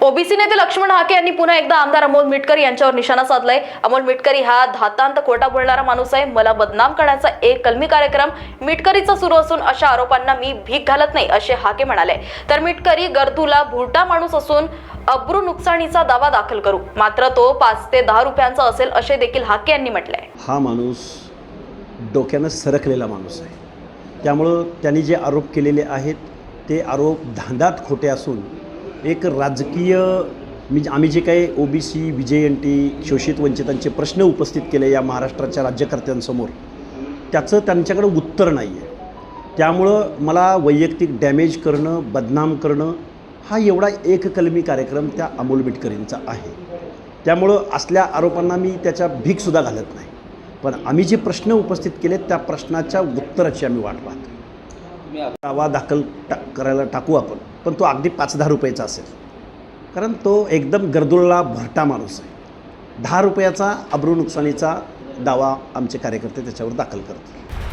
OBC नेते लक्ष्मण हाके यांनी पुन्हा एकदा आमदार अमोल मिटकर यांच्यावर निशाणा साधलाय। अमोल मिटकरी हा धातांत खोटा बोलणारा माणूस आहे। मला बदनाम करण्याचा एक कलमी कार्यक्रम मिटकरीचा सुरू असून अशा आरोपांना मी भीक घालत नाही असे हाके म्हणाले। तर मिटकरी गरदूला भुरटा माणूस असून अब्रू नुकसानीचा दावा दाखल करू, मात्र तो 5 ते 10 रुपयांचा असेल असे देखील हाके यांनी म्हटले। हा माणूस डोक्यानं सरकलेला माणूस आहे, त्यामुळं त्यांनी जे आरोप केलेले आहेत ते आरोप धांदात खोटे असून एक राजकीय आम्ही जे काही ओबीसी VJNT शोषित वंचितांचे प्रश्न उपस्थित केले या महाराष्ट्राच्या राज्यकर्त्यांसमोर, त्याचं त्यांच्याकडे उत्तर नाही आहे। त्यामुळं मला वैयक्तिक डॅमेज करणं, बदनाम करणं हा एवढा एककलमी कार्यक्रम त्या अमोल मिटकरींचा आहे। त्यामुळं असल्या आरोपांना मी त्याच्या भीकसुद्धा घालत नाही, पण आम्ही जे प्रश्न उपस्थित केले त्या प्रश्नाच्या उत्तराची आम्ही वाट पाहतो। दावा दाखल करायला टाकू आपण, पण तो अगदी 5-10 रुपयाचा असेल, कारण तो एकदम गरदुळला भरटा माणूस आहे। 10 रुपयाचा अब्रू नुकसानीचा दावा आमचे कार्यकर्ते त्याच्यावर दाखल करतात।